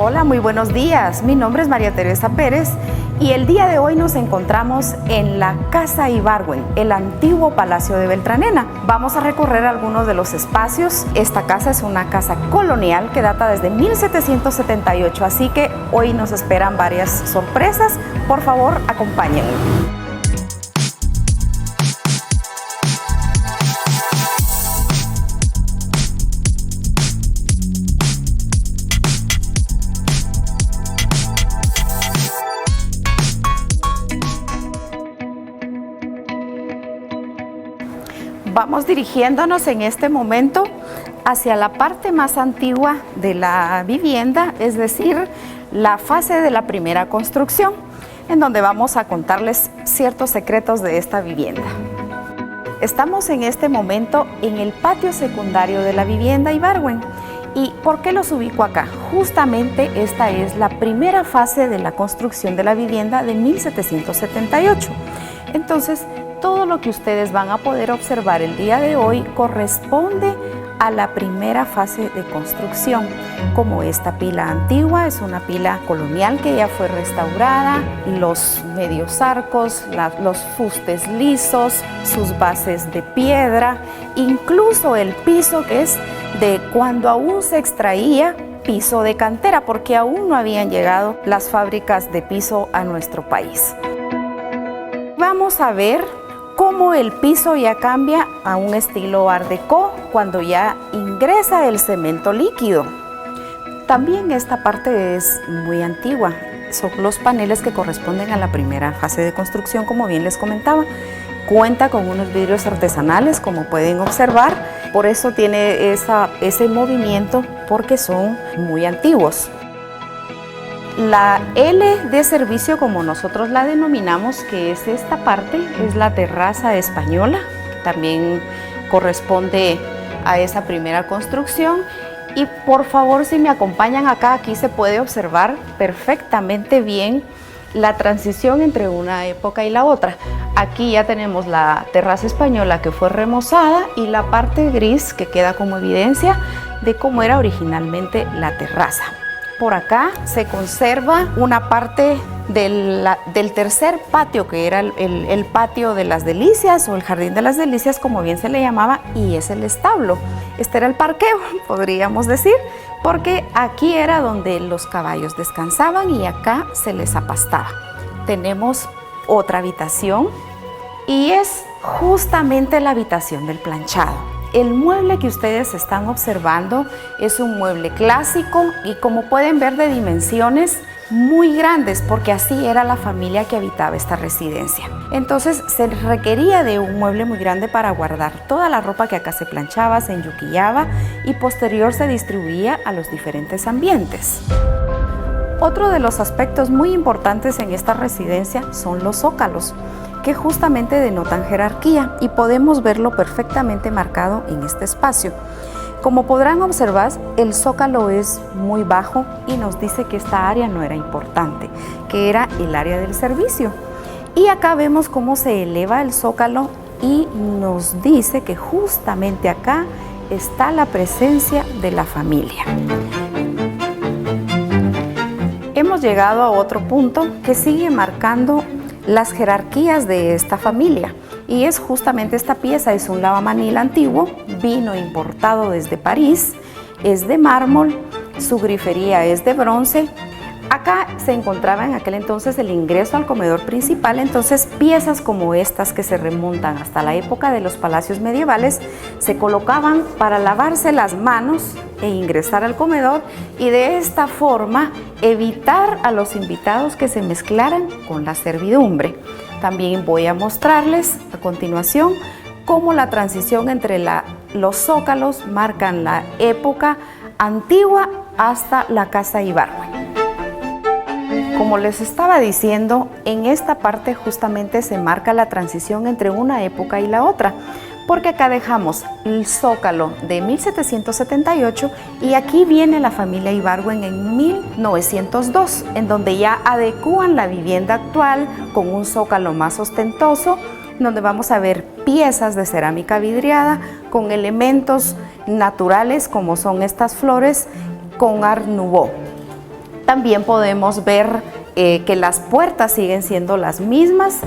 Hola, muy buenos días. Mi nombre es María Teresa Pérez y el día de hoy nos encontramos en la Casa Ibargüen, el antiguo Palacio de Beltranena. Vamos a recorrer algunos de los espacios. Esta casa es una casa colonial que data desde 1778, así que hoy nos esperan varias sorpresas. Por favor, acompáñenme. Vamos dirigiéndonos en este momento hacia la parte más antigua de la vivienda, es decir, la fase de la primera construcción, en donde vamos a contarles ciertos secretos de esta vivienda. Estamos en este momento en el patio secundario de la vivienda Ibargüen. ¿Y por qué los ubico acá? Justamente esta es la primera fase de la construcción de la vivienda de 1778. Entonces, todo lo que ustedes van a poder observar el día de hoy corresponde a la primera fase de construcción, como esta pila antigua, es una pila colonial que ya fue restaurada, los medios arcos, los fustes lisos, sus bases de piedra, incluso el piso que es de cuando aún se extraía piso de cantera, porque aún no habían llegado las fábricas de piso a nuestro país. Vamos a ver cómo el piso ya cambia a un estilo Art Deco cuando ya ingresa el cemento líquido. También esta parte es muy antigua, son los paneles que corresponden a la primera fase de construcción, como bien les comentaba. Cuenta con unos vidrios artesanales, como pueden observar, por eso tiene ese movimiento, porque son muy antiguos. La L de servicio, como nosotros la denominamos, que es esta parte, es la terraza española, que también corresponde a esa primera construcción. Y por favor, si me acompañan acá, aquí se puede observar perfectamente bien la transición entre una época y la otra. Aquí ya tenemos la terraza española que fue remozada y la parte gris que queda como evidencia de cómo era originalmente la terraza. Por acá se conserva una parte del tercer patio, que era el patio de las delicias o el jardín de las delicias, como bien se le llamaba, y es el establo. Este era el parqueo, podríamos decir, porque aquí era donde los caballos descansaban y acá se les apastaba. Tenemos otra habitación y es justamente la habitación del planchado. El mueble que ustedes están observando es un mueble clásico y, como pueden ver, de dimensiones muy grandes, porque así era la familia que habitaba esta residencia. Entonces se requería de un mueble muy grande para guardar toda la ropa que acá se planchaba, se enyuquillaba y posterior se distribuía a los diferentes ambientes. Otro de los aspectos muy importantes en esta residencia son los zócalos, que justamente denotan jerarquía y podemos verlo perfectamente marcado en este espacio. Como podrán observar, el zócalo es muy bajo y nos dice que esta área no era importante, que era el área del servicio. Y acá vemos cómo se eleva el zócalo y nos dice que justamente acá está la presencia de la familia. Hemos llegado a otro punto que sigue marcando las jerarquías de esta familia, y es justamente esta pieza. Es un lavamanil antiguo, vino importado desde París, es de mármol, su grifería es de bronce. Acá se encontraba en aquel entonces el ingreso al comedor principal, entonces piezas como estas, que se remontan hasta la época de los palacios medievales, se colocaban para lavarse las manos e ingresar al comedor, y de esta forma evitar a los invitados que se mezclaran con la servidumbre. También voy a mostrarles a continuación cómo la transición entre los zócalos marcan la época antigua hasta la Casa Ibargüen. Como les estaba diciendo, en esta parte justamente se marca la transición entre una época y la otra, porque acá dejamos el zócalo de 1778 y aquí viene la familia Ibargüen en 1902, en donde ya adecúan la vivienda actual con un zócalo más ostentoso, donde vamos a ver piezas de cerámica vidriada con elementos naturales como son estas flores con Art Nouveau. También podemos ver que las puertas siguen siendo las mismas,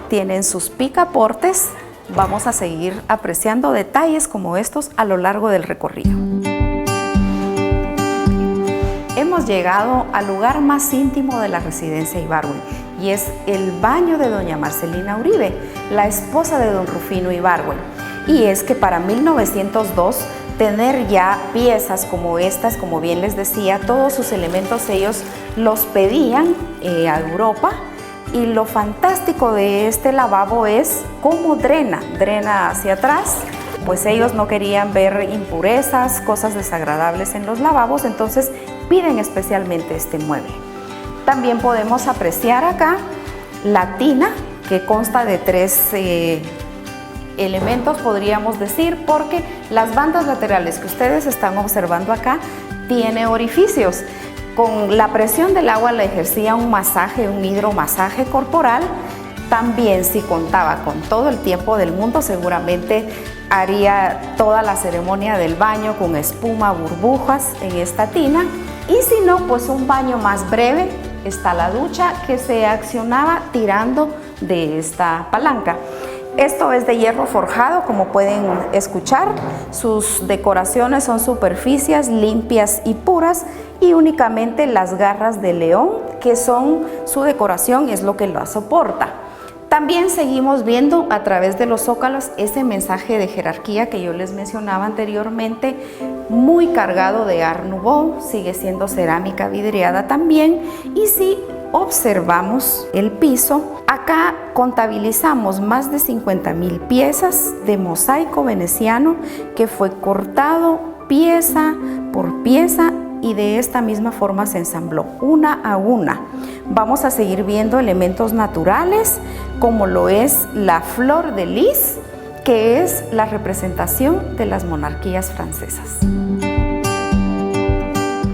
tienen sus picaportes. Vamos a seguir apreciando detalles como estos a lo largo del recorrido. Hemos llegado al lugar más íntimo de la residencia Ibargüen y es el baño de doña Marcelina Uribe, la esposa de don Rufino Ibargüen. Y es que para 1902 tener ya piezas como estas, como bien les decía, todos sus elementos ellos los pedían a Europa. Y lo fantástico de este lavabo es cómo drena hacia atrás. Pues ellos no querían ver impurezas, cosas desagradables en los lavabos, entonces piden especialmente este mueble. También podemos apreciar acá la tina, que consta de 3 elementos, podríamos decir, porque las bandas laterales que ustedes están observando acá tiene orificios. Con la presión del agua le ejercía un masaje, un hidromasaje corporal. También, si contaba con todo el tiempo del mundo, seguramente haría toda la ceremonia del baño con espuma, burbujas en esta tina. Y si no, pues un baño más breve, está la ducha que se accionaba tirando de esta palanca. Esto es de hierro forjado, como pueden escuchar. Sus decoraciones son superficies limpias y puras y únicamente las garras de león, que son su decoración, es lo que la soporta. También seguimos viendo a través de los zócalos ese mensaje de jerarquía que yo les mencionaba anteriormente, muy cargado de Art Nouveau, sigue siendo cerámica vidriada también. Y si observamos el piso, acá contabilizamos más de 50,000 piezas de mosaico veneciano que fue cortado pieza por pieza y de esta misma forma se ensambló una a una. Vamos a seguir viendo elementos naturales como lo es la flor de lis, que es la representación de las monarquías francesas.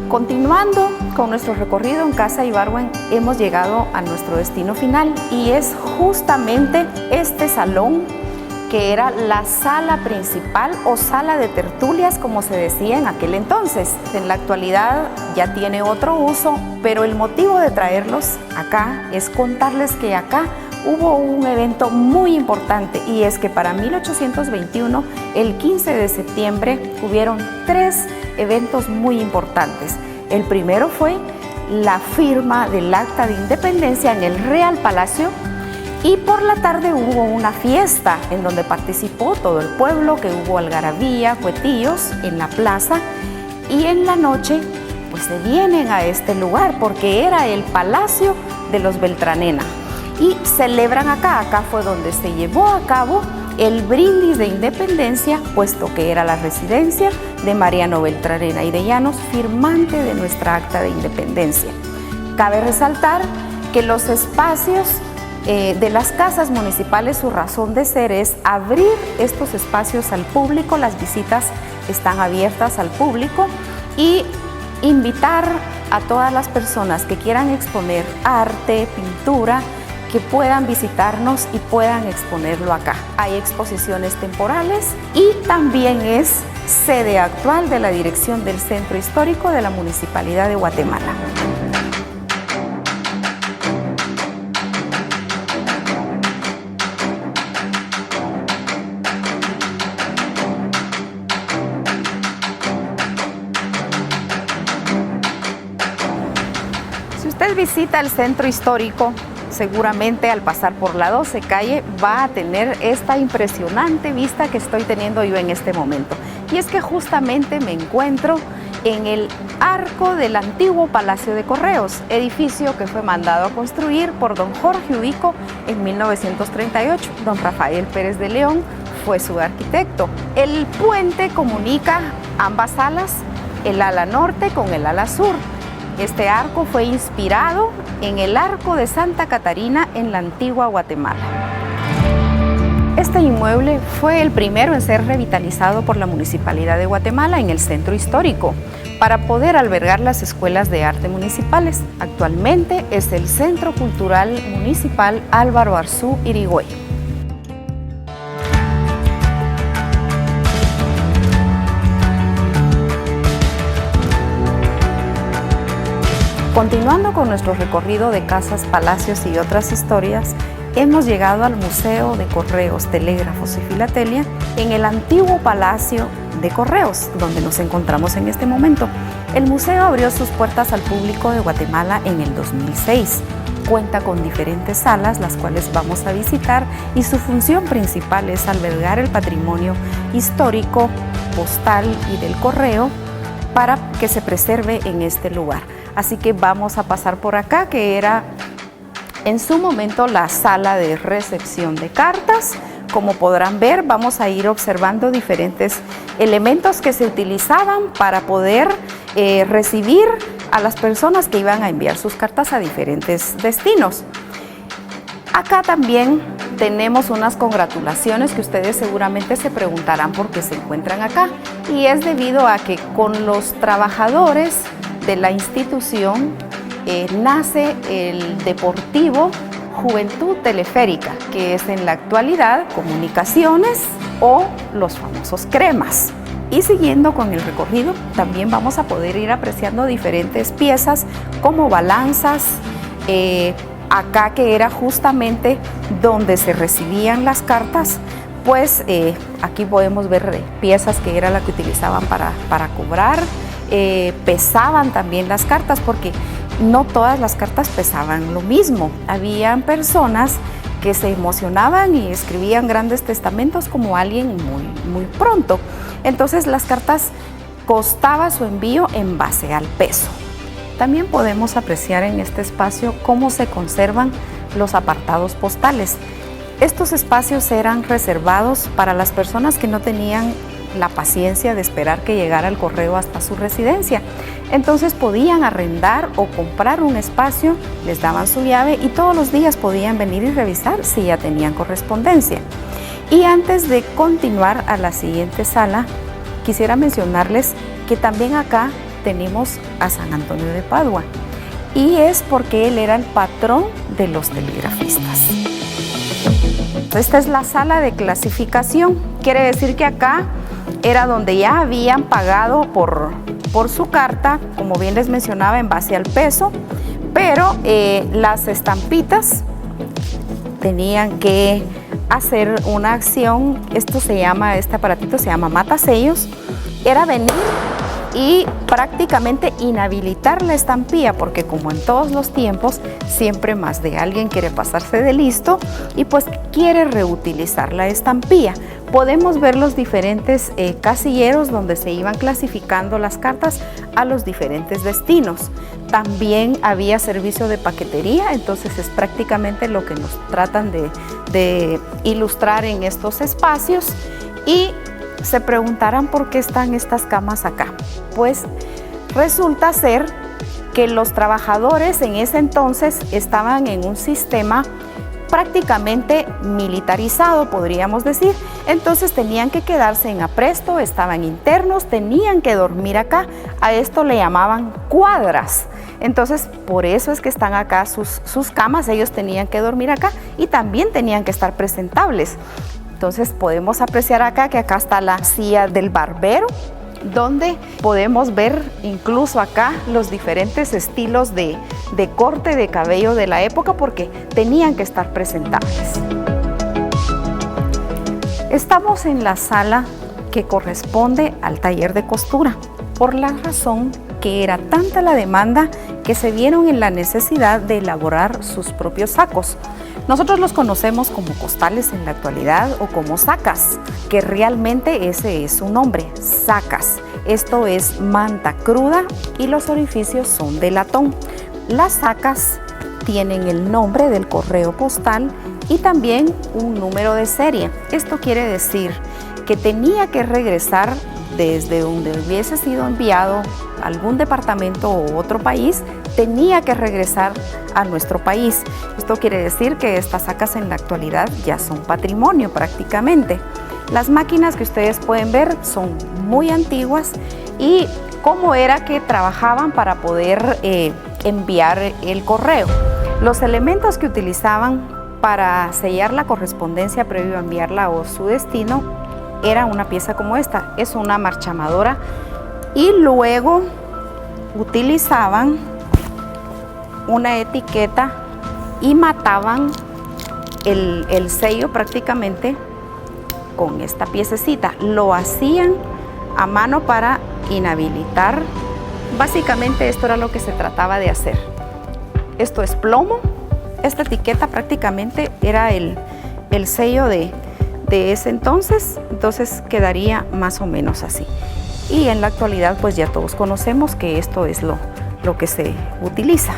Continuando con nuestro recorrido en Casa Ibargüen, hemos llegado a nuestro destino final y es justamente este salón que era la sala principal o sala de tertulias, como se decía en aquel entonces. En la actualidad ya tiene otro uso, pero el motivo de traerlos acá es contarles que acá hubo un evento muy importante y es que para 1821, el 15 de septiembre, hubieron 3 eventos muy importantes. El primero fue la firma del Acta de Independencia en el Real Palacio y por la tarde hubo una fiesta en donde participó todo el pueblo, que hubo algarabía, cuetillos en la plaza y en la noche pues se vienen a este lugar porque era el Palacio de los Beltranena y celebran acá. Acá fue donde se llevó a cabo el brindis de independencia, puesto que era la residencia de Mariano Beltranena y de Llanos, firmante de nuestra Acta de Independencia. Cabe resaltar que los espacios de las casas municipales, su razón de ser es abrir estos espacios al público, las visitas están abiertas al público y invitar a todas las personas que quieran exponer arte, pintura, que puedan visitarnos y puedan exponerlo acá. Hay exposiciones temporales y también es sede actual de la dirección del Centro Histórico de la Municipalidad de Guatemala. Si usted visita el Centro Histórico, seguramente al pasar por la 12 calle va a tener esta impresionante vista que estoy teniendo yo en este momento. Y es que justamente me encuentro en el arco del antiguo Palacio de Correos, edificio que fue mandado a construir por don Jorge Ubico en 1938. Don Rafael Pérez de León fue su arquitecto. El puente comunica ambas alas, el ala norte con el ala sur. Este arco fue inspirado en el arco de Santa Catarina en la antigua Guatemala. Este inmueble fue el primero en ser revitalizado por la Municipalidad de Guatemala en el Centro Histórico para poder albergar las escuelas de arte municipales. Actualmente es el Centro Cultural Municipal Álvaro Arzú Irigüey. Continuando con nuestro recorrido de casas, palacios y otras historias, hemos llegado al Museo de Correos, Telégrafos y Filatelia en el antiguo Palacio de Correos, donde nos encontramos en este momento. El museo abrió sus puertas al público de Guatemala en el 2006. Cuenta con diferentes salas, las cuales vamos a visitar, y su función principal es albergar el patrimonio histórico, postal y del correo para que se preserve en este lugar. Así que vamos a pasar por acá, que era en su momento la sala de recepción de cartas. Como podrán ver, vamos a ir observando diferentes elementos que se utilizaban para poder recibir a las personas que iban a enviar sus cartas a diferentes destinos. Acá también tenemos unas congratulaciones que ustedes seguramente se preguntarán por qué se encuentran acá, y es debido a que con los trabajadores de la institución nace el Deportivo Juventud Teleférica, que es en la actualidad Comunicaciones o los famosos Cremas. Y siguiendo con el recorrido, también vamos a poder ir apreciando diferentes piezas como balanzas, acá que era justamente donde se recibían las cartas, pues aquí podemos ver piezas que era la que utilizaban para cobrar. Pesaban también las cartas, porque no todas las cartas pesaban lo mismo. Habían personas que se emocionaban y escribían grandes testamentos como alguien muy pronto. Entonces las cartas costaba su envío en base al peso. También podemos apreciar en este espacio cómo se conservan los apartados postales. Estos espacios eran reservados para las personas que no tenían la paciencia de esperar que llegara el correo hasta su residencia. Entonces podían arrendar o comprar un espacio, les daban su llave y todos los días podían venir y revisar si ya tenían correspondencia. Y antes de continuar a la siguiente sala, quisiera mencionarles que también acá tenemos a San Antonio de Padua, y es porque él era el patrón de los telegrafistas. Esta es la sala de clasificación. Quiere decir que acá era donde ya habían pagado por su carta, como bien les mencionaba, en base al peso, pero las estampitas tenían que hacer una acción. Este aparatito se llama matasellos. Era venir y prácticamente inhabilitar la estampilla, porque como en todos los tiempos, siempre más de alguien quiere pasarse de listo y pues quiere reutilizar la estampilla. Podemos ver los diferentes casilleros donde se iban clasificando las cartas a los diferentes destinos. También había servicio de paquetería, entonces es prácticamente lo que nos tratan de ilustrar en estos espacios. Y se preguntarán por qué están estas camas acá. Pues resulta ser que los trabajadores en ese entonces estaban en un sistema prácticamente militarizado, podríamos decir. Entonces tenían que quedarse en apresto, estaban internos, tenían que dormir acá. A esto le llamaban cuadras. Entonces por eso es que están acá sus camas. Ellos tenían que dormir acá y también tenían que estar presentables. Entonces podemos apreciar acá que acá está la silla del barbero, donde podemos ver incluso acá los diferentes estilos de corte de cabello de la época, porque tenían que estar presentables. Estamos en la sala que corresponde al taller de costura, por la razón que era tanta la demanda que se vieron en la necesidad de elaborar sus propios sacos. Nosotros los conocemos como costales en la actualidad o como sacas, que realmente ese es su nombre, sacas. Esto es manta cruda y los orificios son de latón. Las sacas tienen el nombre del correo postal y también un número de serie. Esto quiere decir que tenía que regresar desde donde hubiese sido enviado a algún departamento u otro país, tenía que regresar a nuestro país. Esto quiere decir que estas sacas en la actualidad ya son patrimonio prácticamente. Las máquinas que ustedes pueden ver son muy antiguas. Y cómo era que trabajaban para poder enviar el correo. Los elementos que utilizaban para sellar la correspondencia previo a enviarla a su destino era una pieza como esta, es una marchamadora, y luego utilizaban una etiqueta y mataban el sello prácticamente con esta piececita. Lo hacían a mano para inhabilitar. Básicamente esto era lo que se trataba de hacer. Esto es plomo. Esta etiqueta prácticamente era el sello de ese entonces quedaría más o menos así. Y en la actualidad pues ya todos conocemos que esto es lo que se utiliza.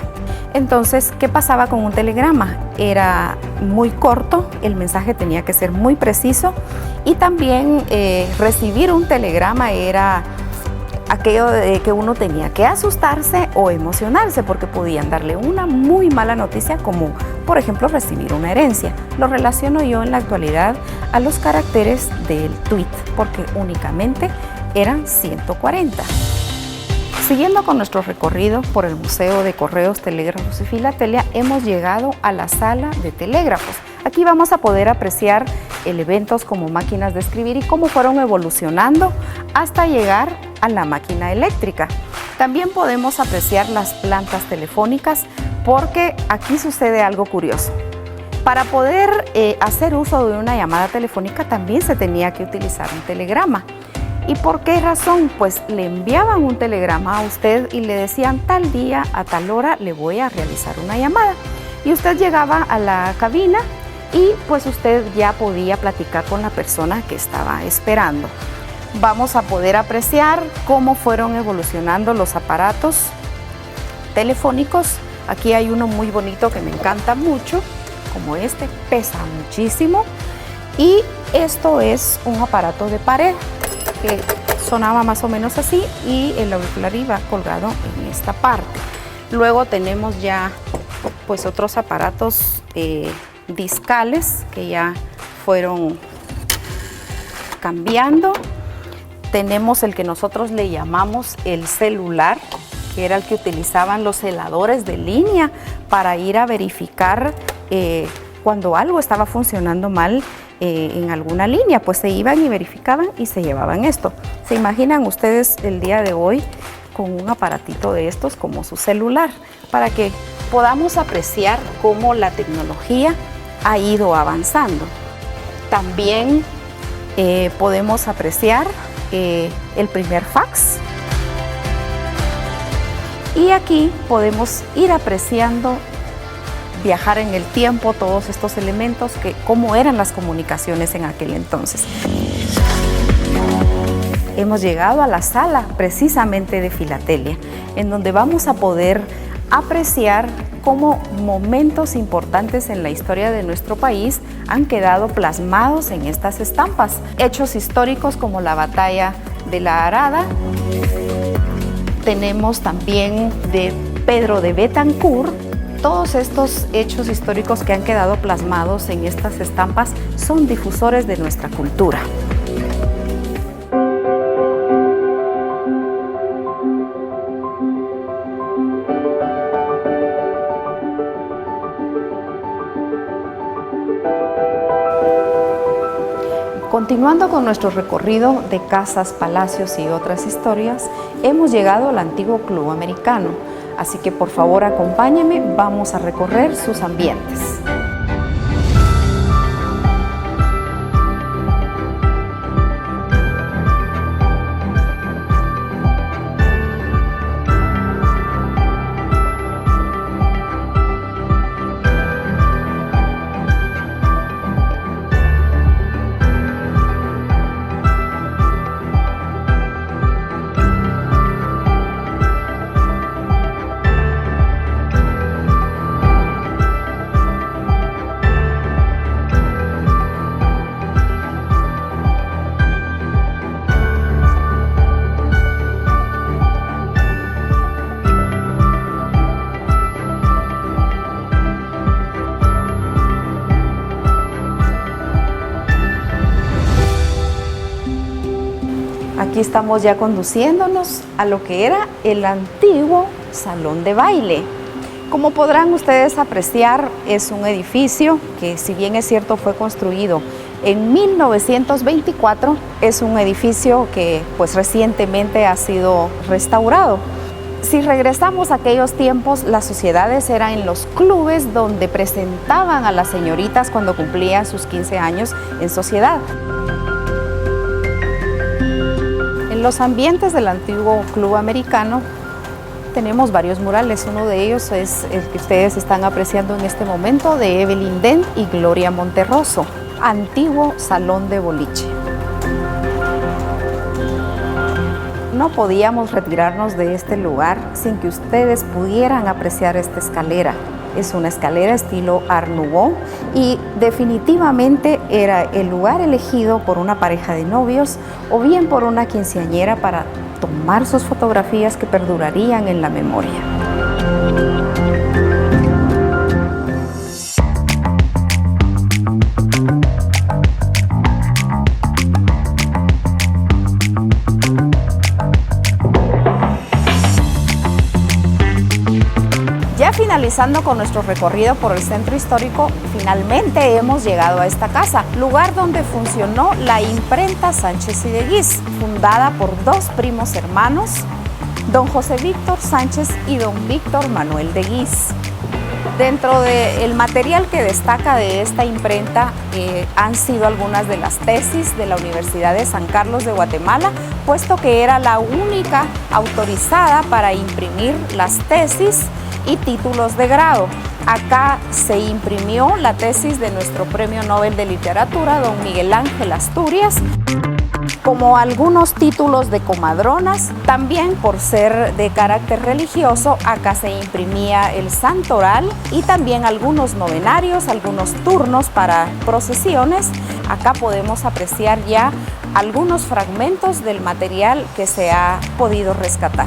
Entonces, ¿qué pasaba con un telegrama? Era muy corto, el mensaje tenía que ser muy preciso y también recibir un telegrama era aquello de que uno tenía que asustarse o emocionarse porque podían darle una muy mala noticia, como por ejemplo recibir una herencia. Lo relaciono yo en la actualidad a los caracteres del tweet porque únicamente eran 140. Siguiendo con nuestro recorrido por el Museo de Correos, Telégrafos y Filatelia, hemos llegado a la sala de telégrafos. Aquí vamos a poder apreciar elementos como máquinas de escribir y cómo fueron evolucionando hasta llegar a la máquina eléctrica. También podemos apreciar las plantas telefónicas porque aquí sucede algo curioso. Para poder hacer uso de una llamada telefónica también se tenía que utilizar un telegrama. ¿Y por qué razón? Pues le enviaban un telegrama a usted y le decían tal día a tal hora le voy a realizar una llamada. Y usted llegaba a la cabina y pues usted ya podía platicar con la persona que estaba esperando. Vamos a poder apreciar cómo fueron evolucionando los aparatos telefónicos. Aquí hay uno muy bonito que me encanta mucho, como este, pesa muchísimo. Y esto es un aparato de pared que sonaba más o menos así y el auricular iba colgado en esta parte. Luego tenemos ya pues otros aparatos discales que ya fueron cambiando. Tenemos el que nosotros le llamamos el celular, que era el que utilizaban los celadores de línea para ir a verificar cuando algo estaba funcionando mal en alguna línea, pues se iban y verificaban y se llevaban esto. ¿Se imaginan ustedes el día de hoy con un aparatito de estos como su celular? Para que podamos apreciar cómo la tecnología ha ido avanzando. También podemos apreciar el primer fax. Y aquí podemos ir apreciando, viajar en el tiempo, todos estos elementos, cómo eran las comunicaciones en aquel entonces. Hemos llegado a la sala precisamente de filatelia, en donde vamos a poder apreciar cómo momentos importantes en la historia de nuestro país han quedado plasmados en estas estampas. Hechos históricos como la batalla de la Arada. Tenemos también de Pedro de Betancur. Todos estos hechos históricos que han quedado plasmados en estas estampas son difusores de nuestra cultura. Continuando con nuestro recorrido de casas, palacios y otras historias, hemos llegado al antiguo Club Americano. Así que por favor acompáñenme, vamos a recorrer sus ambientes. Aquí estamos ya conduciéndonos a lo que era el antiguo salón de baile. Como podrán ustedes apreciar, es un edificio que, si bien es cierto, fue construido en 1924, es un edificio que pues recientemente ha sido restaurado. Si regresamos a aquellos tiempos, las sociedades eran en los clubes donde presentaban a las señoritas cuando cumplían sus 15 años en sociedad. En los ambientes del antiguo club americano tenemos varios murales. Uno de ellos es el que ustedes están apreciando en este momento, de Evelyn Dent y Gloria Monterroso, antiguo salón de boliche. No podíamos retirarnos de este lugar sin que ustedes pudieran apreciar esta escalera. Es una escalera estilo Art Nouveau y definitivamente era el lugar elegido por una pareja de novios o bien por una quinceañera para tomar sus fotografías que perdurarían en la memoria. Ya finalizando con nuestro recorrido por el centro histórico, finalmente hemos llegado a esta casa, lugar donde funcionó la imprenta Sánchez y de Guiz, fundada por dos primos hermanos, don José Víctor Sánchez y don Víctor Manuel de Guiz. Dentro del material que destaca de esta imprenta han sido algunas de las tesis de la Universidad de San Carlos de Guatemala, puesto que era la única autorizada para imprimir las tesis y títulos de grado. Acá se imprimió la tesis de nuestro Premio Nobel de Literatura, don Miguel Ángel Asturias, como algunos títulos de comadronas. También, por ser de carácter religioso, acá se imprimía el santoral y también algunos novenarios, algunos turnos para procesiones. Acá podemos apreciar ya algunos fragmentos del material que se ha podido rescatar.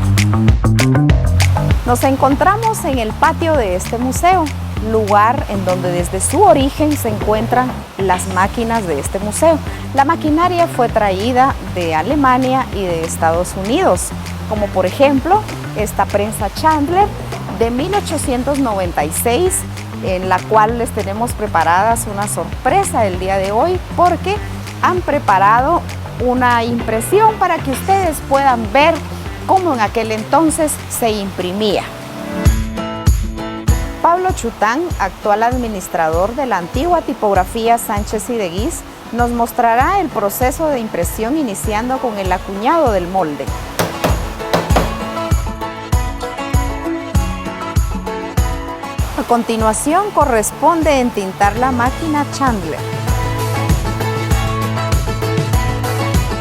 Nos encontramos en el patio de este museo, lugar en donde desde su origen se encuentran las máquinas de este museo. La maquinaria fue traída de Alemania y de Estados Unidos, como por ejemplo esta prensa Chandler de 1896, en la cual les tenemos preparadas una sorpresa el día de hoy, porque han preparado una impresión para que ustedes puedan ver cómo en aquel entonces se imprimía. Pablo Chután, actual administrador de la antigua tipografía Sánchez y de Guiz, nos mostrará el proceso de impresión iniciando con el acuñado del molde. A continuación corresponde entintar la máquina Chandler.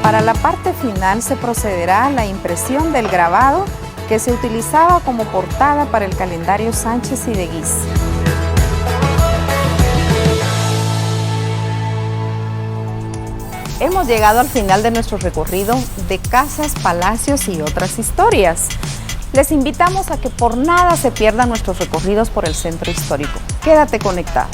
Para la parte final se procederá a la impresión del grabado que se utilizaba como portada para el calendario Sánchez y de Guiz. Hemos llegado al final de nuestro recorrido de casas, palacios y otras historias. Les invitamos a que por nada se pierdan nuestros recorridos por el centro histórico. Quédate conectado.